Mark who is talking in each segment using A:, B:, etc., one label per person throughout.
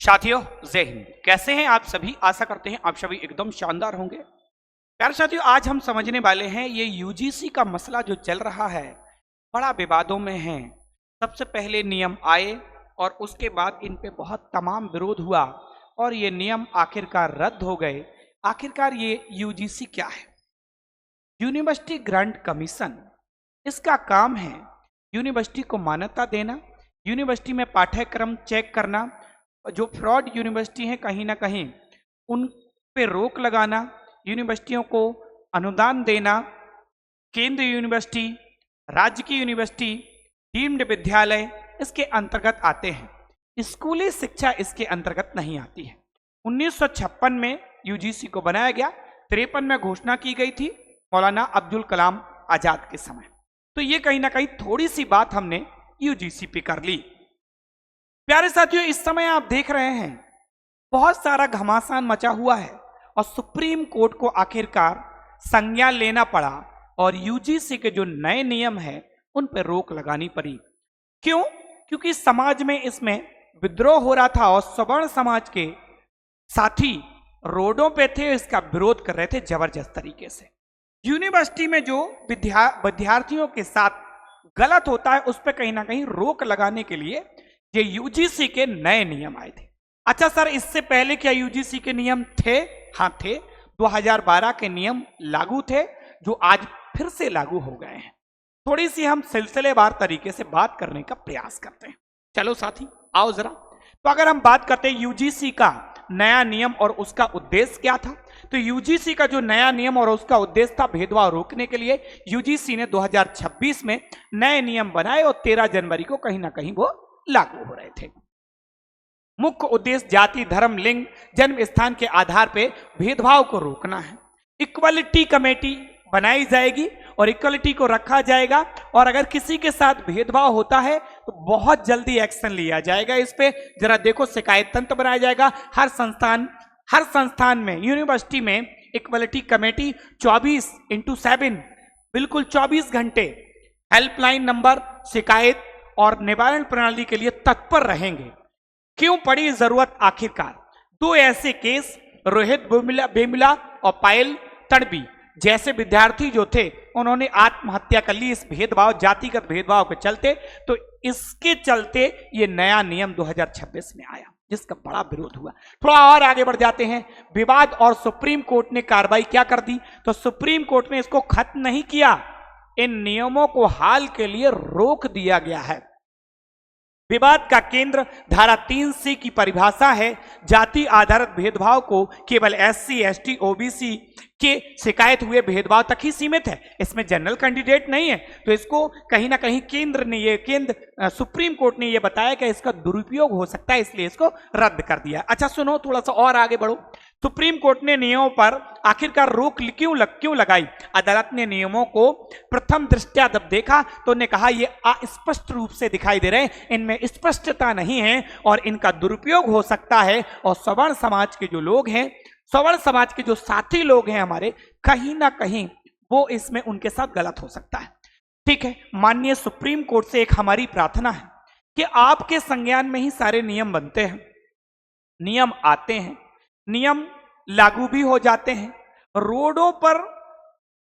A: साथियों, जय हिंद। कैसे हैं आप सभी? आशा करते हैं आप सभी एकदम शानदार होंगे। प्यारे साथियों, आज हम समझने वाले हैं ये यूजीसी का मसला जो चल रहा है, बड़ा विवादों में है। सबसे पहले नियम आए और उसके बाद इन पे बहुत तमाम विरोध हुआ और ये नियम आखिरकार रद्द हो गए। आखिरकार ये यूजीसी क्या है? यूनिवर्सिटी ग्रांट कमीशन, इसका काम है यूनिवर्सिटी को मान्यता देना, यूनिवर्सिटी में पाठ्यक्रम चेक करना, जो फ्रॉड यूनिवर्सिटी हैं कहीं ना कहीं उन पे रोक लगाना, यूनिवर्सिटियों को अनुदान देना, केंद्रीय यूनिवर्सिटी, राज्य की यूनिवर्सिटी, डीम्ड विद्यालय इसके अंतर्गत आते हैं। स्कूली शिक्षा इसके अंतर्गत नहीं आती है। 1956 में यूजीसी को बनाया गया, 53 में घोषणा की गई थी मौलाना अब्दुल कलाम आजाद के समय। तो ये कहीं ना कहीं थोड़ी सी बात हमने यूजीसी पे कर ली। प्यारे साथियों, इस समय आप देख रहे हैं बहुत सारा घमासान मचा हुआ है और सुप्रीम कोर्ट को आखिरकार संज्ञान लेना पड़ा और यूजीसी के जो नए नियम हैं उन पर रोक लगानी पड़ी। क्यों? क्योंकि समाज में इसमें विद्रोह हो रहा था और सवर्ण समाज के साथी रोडों पे थे, इसका विरोध कर रहे थे जबरदस्त तरीके से। यूनिवर्सिटी में जो विद्यार्थियों के साथ गलत होता है उस पर कहीं ना कहीं रोक लगाने के लिए ये यूजीसी के नए नियम आए थे। अच्छा सर, इससे पहले क्या यूजीसी के नियम थे? हाँ थे। 2012 के नियम लागू थे जो आज फिर से लागू हो गए हैं। थोड़ी सी हम सिलसिलेवार तरीके से बात करने का प्रयास करते हैं। चलो साथी आओ जरा। तो अगर हम बात करते हैं यूजीसी का नया नियम और उसका उद्देश्य क्या था, तो यूजीसी का जो नया नियम और उसका उद्देश्य था भेदभाव रोकने के लिए यूजीसी ने 2026 में नए नियम बनाए और 13 जनवरी को कहीं ना कहीं वो लागू हो रहे थे। मुख्य उद्देश्य जाति, धर्म, लिंग, जन्म स्थान के आधार पर भेदभाव को रोकना है। इक्वलिटी कमेटी बनाई जाएगी और इक्वलिटी को रखा जाएगा और अगर किसी के साथ भेदभाव होता है तो बहुत जल्दी एक्शन लिया जाएगा। इस पे जरा देखो, शिकायत तंत्र बनाया जाएगा। हर संस्थान में, यूनिवर्सिटी में इक्वलिटी कमेटी 24/7 बिल्कुल 24 घंटे हेल्पलाइन नंबर, शिकायत और निवारण प्रणाली के लिए तत्पर रहेंगे। क्यों पड़ी जरूरत? आखिरकार दो ऐसे केस, रोहित बेमिला और पायल तड़बी जैसे विद्यार्थी जो थे उन्होंने आत्महत्या कर ली इस भेदभाव, जातिगत भेदभाव के चलते। तो इसके चलते ये नया नियम 2026 में आया जिसका बड़ा विरोध हुआ। थोड़ा और आगे बढ़ जाते हैं। विवाद और सुप्रीम कोर्ट ने कार्रवाई क्या कर दी? तो सुप्रीम कोर्ट ने इसको खत्म नहीं किया, इन नियमों को हाल के लिए रोक दिया गया है। विवाद का केंद्र धारा 3C की परिभाषा है। जाति आधारित भेदभाव को केवल SC, ST, OBC के शिकायत हुए भेदभाव तक ही सीमित है, इसमें जनरल कैंडिडेट नहीं है। तो इसको कहीं ना कहीं सुप्रीम कोर्ट ने ये बताया कि इसका दुरुपयोग हो सकता है, इसलिए इसको रद्द कर दिया। अच्छा सुनो, थोड़ा सा और आगे बढ़ो। सुप्रीम कोर्ट ने नियमों पर आखिरकार रोक क्यों लगाई? अदालत ने नियमों को प्रथम दृष्टया जब देखा तो उन्होंने कहा ये अस्पष्ट रूप से दिखाई दे रहे हैं, इनमें स्पष्टता नहीं है और इनका दुरुपयोग हो सकता है और सवर्ण समाज के जो लोग हैं, सवर्ण समाज के जो साथी लोग हैं हमारे, कहीं ना कहीं वो इसमें उनके साथ गलत हो सकता है। ठीक है, माननीय सुप्रीम कोर्ट से एक हमारी प्रार्थना है कि आपके संज्ञान में ही सारे नियम बनते हैं, नियम आते हैं, नियम लागू भी हो जाते हैं, रोडों पर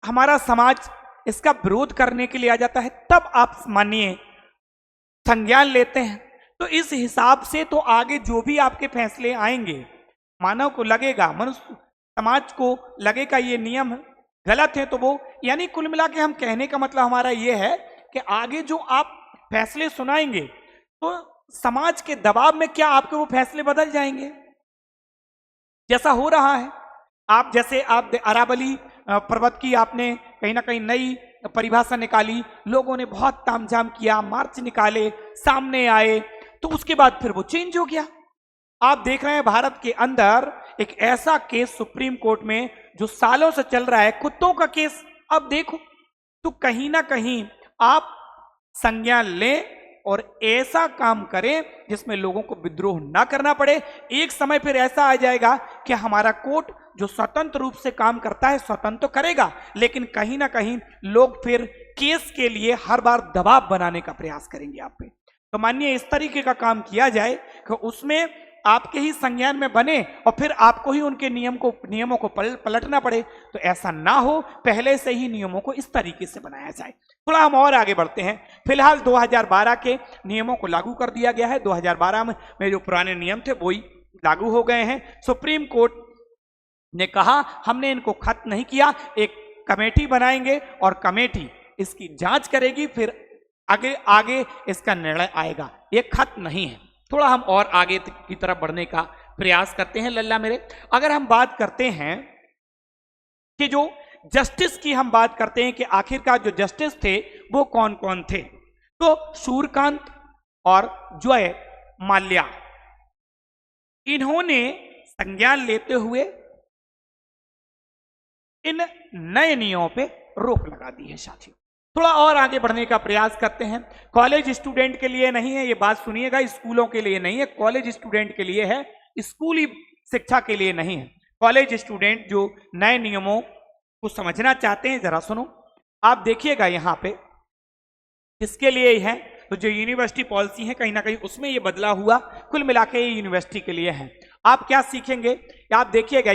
A: हमारा समाज इसका विरोध करने के लिए आ जाता है, तब आप मानिए संज्ञान लेते हैं। तो इस हिसाब से तो आगे जो भी आपके फैसले आएंगे, मानव को लगेगा, मनुष्य समाज को लगेगा ये नियम गलत है, तो वो यानी कुल मिला के हम कहने का मतलब हमारा ये है कि आगे जो आप फैसले सुनाएंगे तो समाज के दबाव में क्या आपके वो फैसले बदल जाएंगे, जैसा हो रहा है। आप अरावली पर्वत की आपने कहीं ना कहीं नई परिभाषा निकाली, लोगों ने बहुत तामझाम किया, मार्च निकाले, सामने आए, तो उसके बाद फिर वो चेंज हो गया। आप देख रहे हैं भारत के अंदर एक ऐसा केस सुप्रीम कोर्ट में जो सालों से चल रहा है, कुत्तों का केस। अब देखो, तो कहीं ना कहीं आप संज्ञान लें और ऐसा काम करें जिसमें लोगों को विद्रोह ना करना पड़े। एक समय फिर ऐसा आ जाएगा कि हमारा कोर्ट जो स्वतंत्र रूप से काम करता है स्वतंत्र तो करेगा, लेकिन कहीं ना कहीं लोग फिर केस के लिए हर बार दबाव बनाने का प्रयास करेंगे आप पे। तो मानिए इस तरीके का काम किया जाए कि उसमें आपके ही संज्ञान में बने और फिर आपको ही उनके नियमों को पलटना पड़े। तो ऐसा ना हो, पहले से ही नियमों को इस तरीके से बनाया जाए। थोड़ा हम और आगे बढ़ते हैं। फिलहाल 2012 के नियमों को लागू कर दिया गया है। 2012 में जो पुराने नियम थे वही लागू हो गए हैं। सुप्रीम कोर्ट ने कहा हमने इनको खत्म नहीं किया, एक कमेटी बनाएंगे और कमेटी इसकी जांच करेगी, फिर आगे इसका निर्णय आएगा। ये खत्म नहीं है। थोड़ा हम और आगे की तरफ बढ़ने का प्रयास करते हैं लल्ला मेरे। अगर हम बात करते हैं कि जो जस्टिस की हम बात करते हैं कि आखिरकार जो जस्टिस थे वो कौन कौन थे, तो सूर्यकांत और जय माल्या, इन्होंने संज्ञान लेते हुए इन नए नियमों पे रोक लगा दी है। साथियों थोड़ा और आगे बढ़ने का प्रयास करते हैं। कॉलेज स्टूडेंट के लिए नहीं है, ये बात सुनिएगा, स्कूलों के लिए नहीं है, कॉलेज स्टूडेंट के लिए है, स्कूली शिक्षा के लिए नहीं है। कॉलेज स्टूडेंट जो नए नियमों को समझना चाहते हैं जरा सुनो, आप देखिएगा यहाँ पे किसके लिए है, तो जो यूनिवर्सिटी पॉलिसी है कहीं ना कहीं उसमें ये बदला हुआ, कुल मिला के ये यूनिवर्सिटी के लिए है। आप क्या सीखेंगे, आप देखिएगा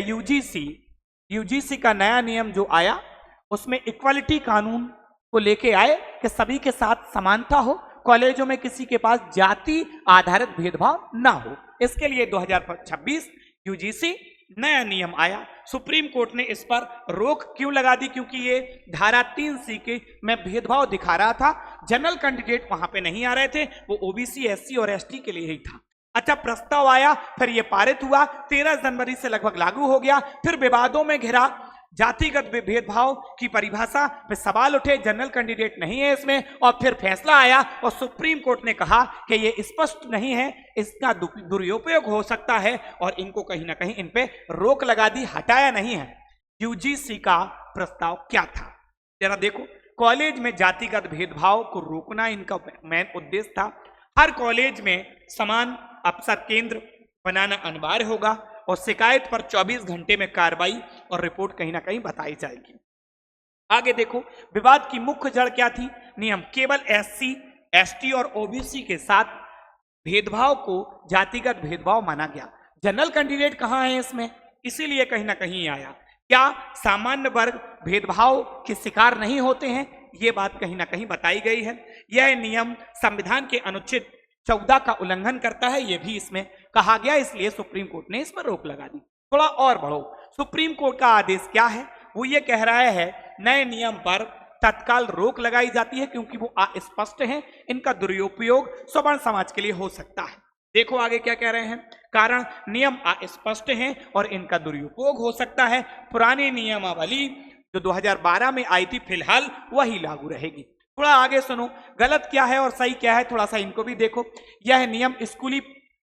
A: यूजीसी का नया नियम जो आया उसमें इक्वालिटी कानून को लेके आए कि सभी के साथ समानता हो, कॉलेजों में किसी के पास जाति आधारित भेदभाव ना हो। इसके लिए 2026 यूजीसी नया नियम आया। सुप्रीम कोर्ट ने इस पर रोक क्यों लगा दी, क्योंकि ये धारा 3C के में भेदभाव दिखा रहा था। जनरल कैंडिडेट वहां पे नहीं आ रहे थे, वो ओबीसी, एससी और एसटी के लिए ही था। अच्छा, प्रस्ताव आया, फिर ये पारित हुआ, 13 जनवरी से लगभग लागू हो गया। फिर विवादों में घिरा, जातिगत भेदभाव की परिभाषा पे सवाल उठे, जनरल कैंडिडेट नहीं है इसमें, और फिर फैसला आया और सुप्रीम कोर्ट ने कहा कि ये स्पष्ट नहीं है, इसका दुरुपयोग हो सकता है और इनको कहीं ना कहीं इन पे रोक लगा दी, हटाया नहीं है। यूजीसी का प्रस्ताव क्या था जरा देखो। कॉलेज में जातिगत भेदभाव को रोकना इनका मेन उद्देश्य था। हर कॉलेज में समान अवसर केंद्र बनाना अनिवार्य होगा और शिकायत पर 24 घंटे में कार्रवाई और रिपोर्ट कहीं ना कहीं बताई जाएगी। आगे देखो, विवाद की मुख्य जड़ क्या थी, नियम केवल एससी, एसटी और ओबीसी के साथ भेदभाव को जातिगत भेदभाव माना गया। जनरल कैंडिडेट कहां है इसमें, इसीलिए कहीं ना कहीं आया। क्या सामान्य वर्ग भेदभाव के शिकार नहीं होते हैं, यह बात कहीं ना कहीं बताई गई है। यह नियम संविधान के अनुच्छेद 14 का उल्लंघन करता है, यह भी इसमें कहा गया, इसलिए सुप्रीम कोर्ट ने इस पर रोक लगा दी। थोड़ा और बढ़ो, सुप्रीम कोर्ट का आदेश क्या है, वो ये कह रहा है नए नियम पर तत्काल रोक लगाई जाती है क्योंकि वो अस्पष्ट हैं, इनका दुरुपयोग सवर्ण समाज के लिए हो सकता है। देखो आगे क्या कह रहे हैं, कारण नियम अस्पष्ट हैं और इनका दुरुपयोग हो सकता है। पुरानी नियमावली जो 2012 में आई थी फिलहाल वही लागू रहेगी। थोड़ा आगे सुनो, गलत क्या है और सही क्या है, थोड़ा सा इनको भी देखो। यह नियम स्कूली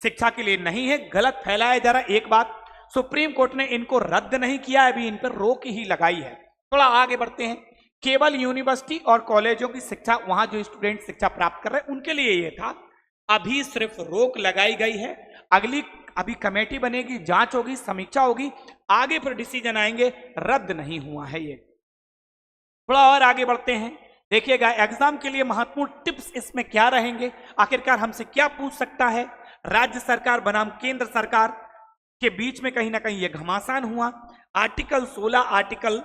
A: शिक्षा के लिए नहीं है, गलत फैलाया जरा एक बात। सुप्रीम कोर्ट ने इनको रद्द नहीं किया, अभी इन पर रोक ही लगाई है। थोड़ा आगे बढ़ते हैं। केवल यूनिवर्सिटी और कॉलेजों की शिक्षा, वहां जो स्टूडेंट शिक्षा प्राप्त कर रहे हैं उनके लिए ये था, अभी सिर्फ रोक लगाई गई है। अभी कमेटी बनेगी, जांच होगी, समीक्षा होगी, आगे फिर डिसीजन आएंगे, रद्द नहीं हुआ है ये। थोड़ा और आगे बढ़ते हैं, देखिएगा एग्जाम के लिए महत्वपूर्ण टिप्स इसमें क्या रहेंगे, आखिरकार हमसे क्या पूछ सकता है। राज्य सरकार बनाम केंद्र सरकार के बीच में कहीं ना कहीं यह घमासान हुआ। आर्टिकल 16, आर्टिकल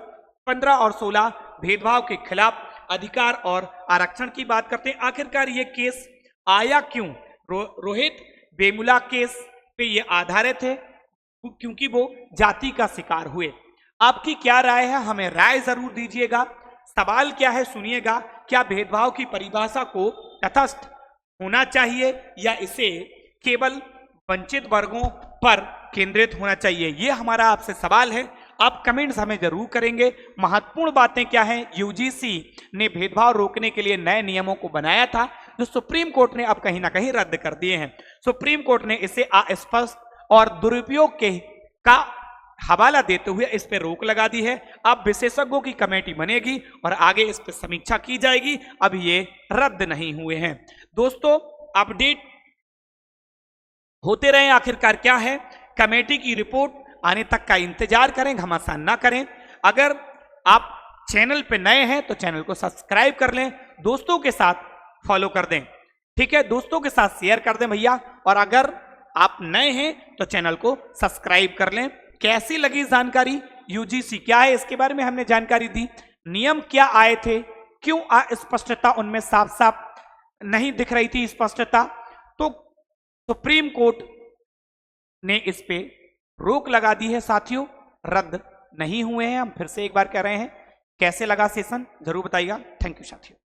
A: 15 और 16 भेदभाव के खिलाफ अधिकार और आरक्षण की बात करते हैं। आखिरकार ये केस आया क्यों, रोहित वेमुला केस पे ये आधारित है क्योंकि वो जाति का शिकार हुए। आपकी क्या राय है, हमें राय जरूर दीजिएगा। सवाल क्या है सुनिएगा, क्या भेदभाव की परिभाषा को तटस्थ होना चाहिए या इसे केवल वंचित वर्गों पर केंद्रित होना चाहिए, ये हमारा आपसे सवाल है। आप कमेंट्स हमें जरूर करेंगे। महत्वपूर्ण बातें क्या हैं, यूजीसी ने भेदभाव रोकने के लिए नए नियमों को बनाया था जो सुप्रीम कोर्ट ने अब कहीं ना कहीं रद्द कर दिए हैं। सुप्रीम कोर्ट ने इसे अस्पष्ट और दुरुपयोग के का हवाला देते हुए इस पर रोक लगा दी है। अब विशेषज्ञों की कमेटी बनेगी और आगे इस पर समीक्षा की जाएगी, अब ये रद्द नहीं हुए हैं। दोस्तों अपडेट होते रहे, आखिरकार क्या है, कमेटी की रिपोर्ट आने तक का इंतजार करें, घमासान ना करें। अगर आप चैनल पे नए हैं तो चैनल को सब्सक्राइब कर लें, दोस्तों के साथ फॉलो कर दें, ठीक है, दोस्तों के साथ शेयर कर दें भैया। और अगर आप नए हैं तो चैनल को सब्सक्राइब कर लें। कैसी लगी जानकारी? यूजीसी क्या है इसके बारे में हमने जानकारी दी, नियम क्या आए थे, क्यों अस्पष्टता उनमें साफ साफ नहीं दिख रही थी स्पष्टता, तो सुप्रीम कोर्ट ने इस पे रोक लगा दी है साथियों, रद्द नहीं हुए हैं। हम फिर से एक बार कह रहे हैं, कैसे लगा सेशन जरूर बताइएगा। थैंक यू साथियों।